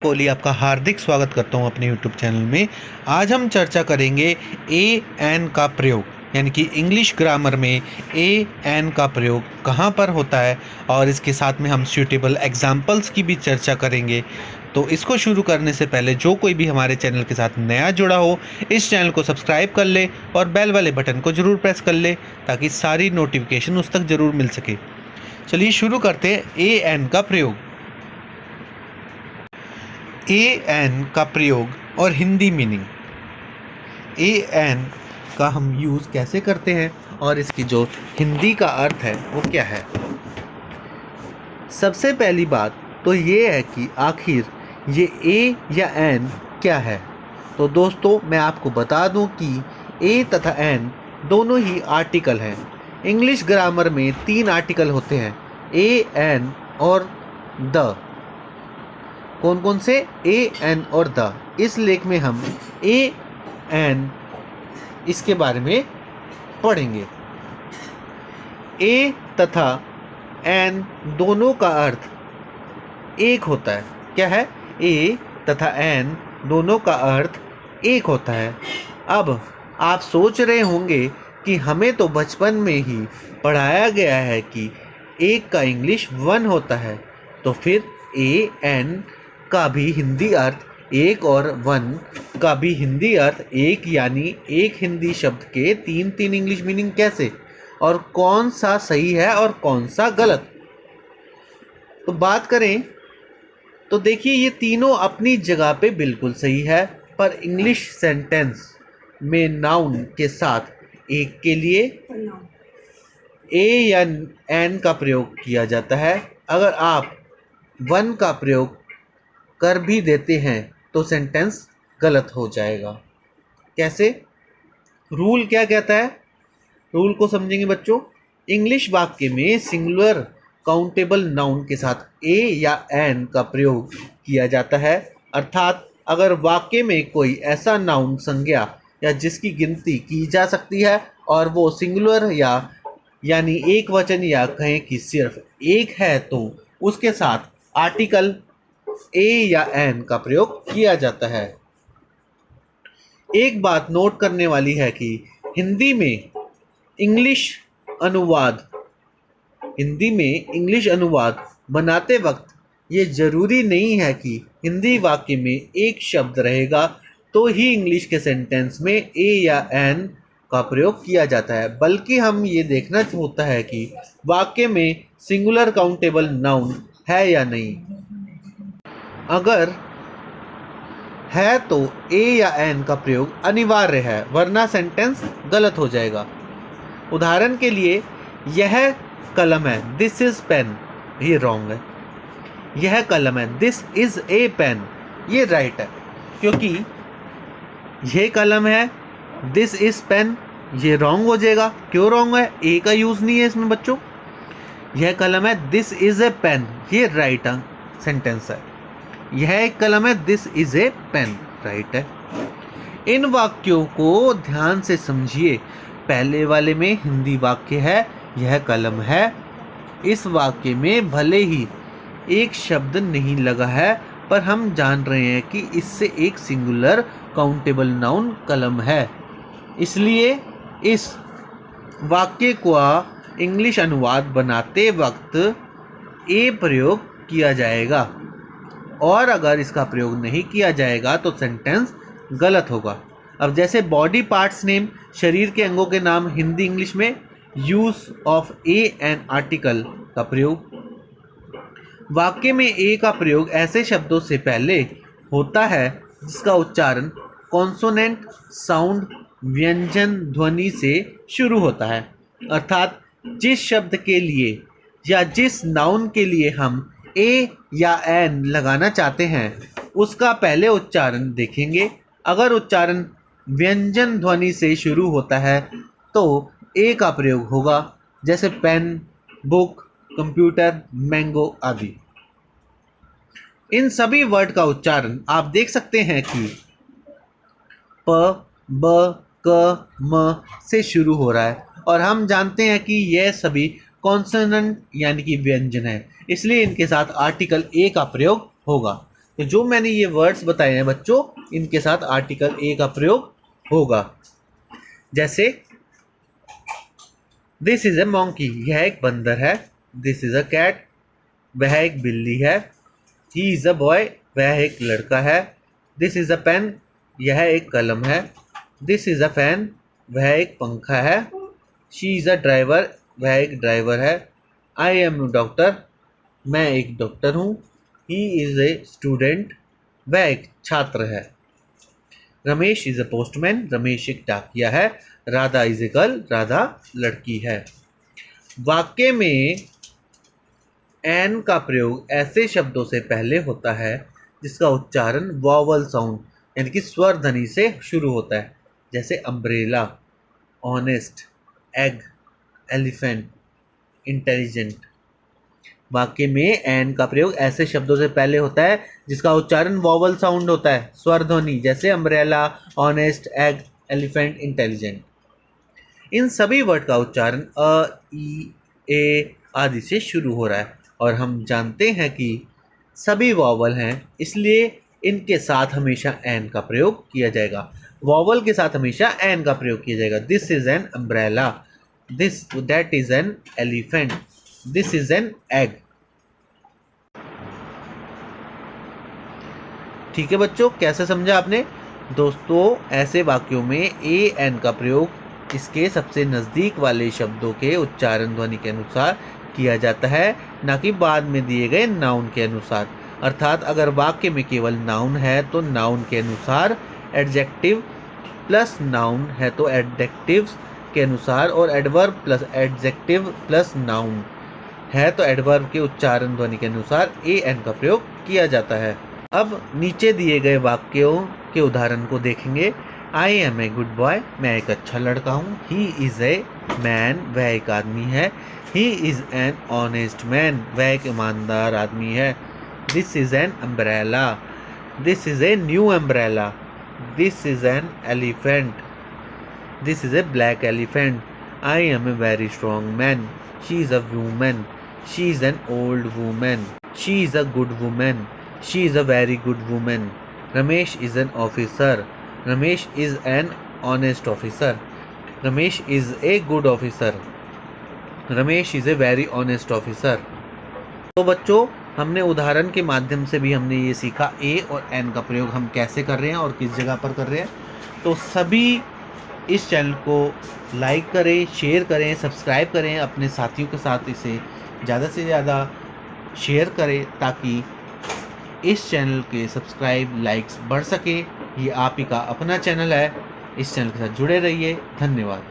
कोहली आपका हार्दिक स्वागत करता हूं अपने YouTube चैनल में। आज हम चर्चा करेंगे ए एन का प्रयोग, यानी कि इंग्लिश ग्रामर में ए एन का प्रयोग कहां पर होता है और इसके साथ में हम सूटेबल एग्जाम्पल्स की भी चर्चा करेंगे। तो इसको शुरू करने से पहले जो कोई भी हमारे चैनल के साथ नया जुड़ा हो, इस चैनल को सब्सक्राइब कर ले और बेल वाले बटन को ज़रूर प्रेस कर ले ताकि सारी नोटिफिकेशन उस तक ज़रूर मिल सके। चलिए शुरू करते हैं ए एन का प्रयोग। ए एन का प्रयोग और हिंदी मीनिंग। ए एन का हम यूज़ कैसे करते हैं और इसकी जो हिंदी का अर्थ है वो क्या है। सबसे पहली बात तो ये है कि आखिर ये ए या एन क्या है। तो दोस्तों मैं आपको बता दूं कि ए तथा एन दोनों ही आर्टिकल हैं। इंग्लिश ग्रामर में 3 आर्टिकल होते हैं, ए एन और द। कौन कौन से? ए एन और द। इस लेख में हम ए एन इसके बारे में पढ़ेंगे। ए तथा एन दोनों का अर्थ एक होता है। क्या है? ए तथा एन दोनों का अर्थ एक होता है। अब आप सोच रहे होंगे कि हमें तो बचपन में ही पढ़ाया गया है कि एक का इंग्लिश 1 होता है, तो फिर ए एन का भी हिंदी अर्थ एक और 1 का भी हिंदी अर्थ एक, यानी एक हिंदी शब्द के 3 इंग्लिश मीनिंग कैसे, और कौन सा सही है और कौन सा गलत। तो बात करें तो देखिए ये तीनों अपनी जगह पे बिल्कुल सही है, पर इंग्लिश सेंटेंस में नाउन के साथ एक के लिए ए या एन का प्रयोग किया जाता है। अगर आप 1 का प्रयोग कर भी देते हैं तो सेंटेंस गलत हो जाएगा। कैसे? रूल क्या कहता है? रूल को समझेंगे बच्चों। इंग्लिश वाक्य में सिंगुलर काउंटेबल नाउन के साथ ए या एन का प्रयोग किया जाता है, अर्थात अगर वाक्य में कोई ऐसा नाउन संज्ञा या जिसकी गिनती की जा सकती है और वो सिंगुलर यानी एक वचन या कहें कि सिर्फ एक है, तो उसके साथ आर्टिकल ए या एन का प्रयोग किया जाता है। एक बात नोट करने वाली है कि हिंदी में इंग्लिश अनुवाद बनाते वक्त ये ज़रूरी नहीं है कि हिंदी वाक्य में एक शब्द रहेगा तो ही इंग्लिश के सेंटेंस में ए या एन का प्रयोग किया जाता है, बल्कि हम ये देखना होता है कि वाक्य में सिंगुलर काउंटेबल नाउन है या नहीं। अगर है तो ए या एन का प्रयोग अनिवार्य है, वरना सेंटेंस गलत हो जाएगा। उदाहरण के लिए, यह कलम है, दिस इज पेन, ये रॉन्ग है। यह कलम है, दिस इज ए पेन, ये राइट है, क्योंकि यह कलम है, दिस इज पेन, ये रॉन्ग हो जाएगा। क्यों रॉन्ग है? ए का यूज़ नहीं है इसमें बच्चों। यह कलम है, दिस इज ए पेन, ये राइट सेंटेंस है। यह एक कलम है, this is a pen, right है। इन वाक्यों को ध्यान से समझिए। पहले वाले में हिंदी वाक्य है, यह कलम है। इस वाक्य में भले ही एक शब्द नहीं लगा है, पर हम जान रहे हैं कि इससे एक सिंगुलर काउंटेबल नाउन कलम है। इसलिए इस वाक्य का इंग्लिश अनुवाद बनाते वक्त ए प्रयोग किया जाएगा, और अगर इसका प्रयोग नहीं किया जाएगा तो सेंटेंस गलत होगा। अब जैसे बॉडी पार्ट्स नेम, शरीर के अंगों के नाम, हिंदी इंग्लिश में use of A an article का प्रयोग। वाक्य में ए का प्रयोग ऐसे शब्दों से पहले होता है जिसका उच्चारण कॉन्सोनेंट साउंड व्यंजन ध्वनि से शुरू होता है, अर्थात जिस शब्द के लिए या जिस नाउन के लिए हम ए या एन लगाना चाहते हैं उसका पहले उच्चारण देखेंगे। अगर उच्चारण व्यंजन ध्वनि से शुरू होता है तो ए का प्रयोग होगा, जैसे पेन, बुक, कंप्यूटर, मैंगो आदि। इन सभी वर्ड का उच्चारण आप देख सकते हैं कि प, ब, क, म से शुरू हो रहा है, और हम जानते हैं कि यह सभी कॉन्सोनेंट यानी कि व्यंजन है, इसलिए इनके साथ आर्टिकल ए का प्रयोग होगा। तो जो मैंने ये वर्ड्स बताए हैं बच्चों, इनके साथ आर्टिकल ए का प्रयोग होगा। जैसे दिस इज ए मॉन्की, यह एक बंदर है। दिस इज अ कैट, वह एक बिल्ली है। ही इज अ बॉय, वह एक लड़का है। दिस इज अ पेन, यह एक कलम है। दिस इज अ फैन, वह एक पंखा है। शी इज अ ड्राइवर, वह एक ड्राइवर है। आई एम डॉक्टर, मैं एक डॉक्टर हूँ। ही इज ए स्टूडेंट, वह एक छात्र है। Ramesh is a postman, Ramesh एक डाकिया है। Radha is a girl, Radha लड़की है। वाक्य में एन का प्रयोग ऐसे शब्दों से पहले होता है जिसका उच्चारण वॉवल साउंड यानी कि स्वर ध्वनि से शुरू होता है। जैसे umbrella, honest, egg, elephant, intelligent. वाक्य में एन का प्रयोग ऐसे शब्दों से पहले होता है जिसका उच्चारण वॉवल साउंड होता है, स्वर ध्वनि, जैसे umbrella, honest, egg, elephant, intelligent. इन सभी वर्ड का उच्चारण अ, ई, ए आदि से शुरू हो रहा है और हम जानते हैं कि सभी वॉवल हैं, इसलिए इनके साथ हमेशा एन का प्रयोग किया जाएगा। वॉवल के साथ हमेशा एन का प्रयोग किया जाएगा। This is an umbrella, this that is an elephant, this is an egg. ठीक है बच्चों, कैसे समझा आपने? दोस्तों, ऐसे वाक्यों में ए एन का प्रयोग इसके सबसे नज़दीक वाले शब्दों के उच्चारण ध्वनि के अनुसार किया जाता है, ना कि बाद में दिए गए नाउन के अनुसार। अर्थात अगर वाक्य में केवल नाउन है तो नाउन के अनुसार, एडजेक्टिव प्लस नाउन है तो एडजेक्टिव्स के अनुसार, और adverb plus adjective plus noun है तो एडवर्ब के उच्चारण ध्वनि के अनुसार ए एन का प्रयोग किया जाता है। अब नीचे दिए गए वाक्यों के उदाहरण को देखेंगे। I am a good boy, मैं एक अच्छा लड़का हूँ। ही इज़ ए मैन, वह एक आदमी है। He is an honest man, वह एक ईमानदार आदमी है। This is an umbrella, this is a new umbrella. This is an elephant, this is a black elephant. I am a very strong man. She is a woman, she is an old woman. She is a good woman, she is a very good woman. Ramesh is an officer. Ramesh is an honest officer. Ramesh is a good officer. Ramesh is a very honest officer. तो बच्चों, हमने उदाहरण के माध्यम से भी हमने ये सीखा ए और एन का प्रयोग हम कैसे कर रहे हैं और किस जगह पर कर रहे हैं। तो सभी इस चैनल को लाइक करें, शेयर करें, सब्सक्राइब करें, अपने साथियों के साथ इसे ज़्यादा से ज़्यादा शेयर करें ताकि इस चैनल के सब्सक्राइब लाइक्स बढ़ सके। ये आप ही का अपना चैनल है, इस चैनल के साथ जुड़े रहिए। धन्यवाद।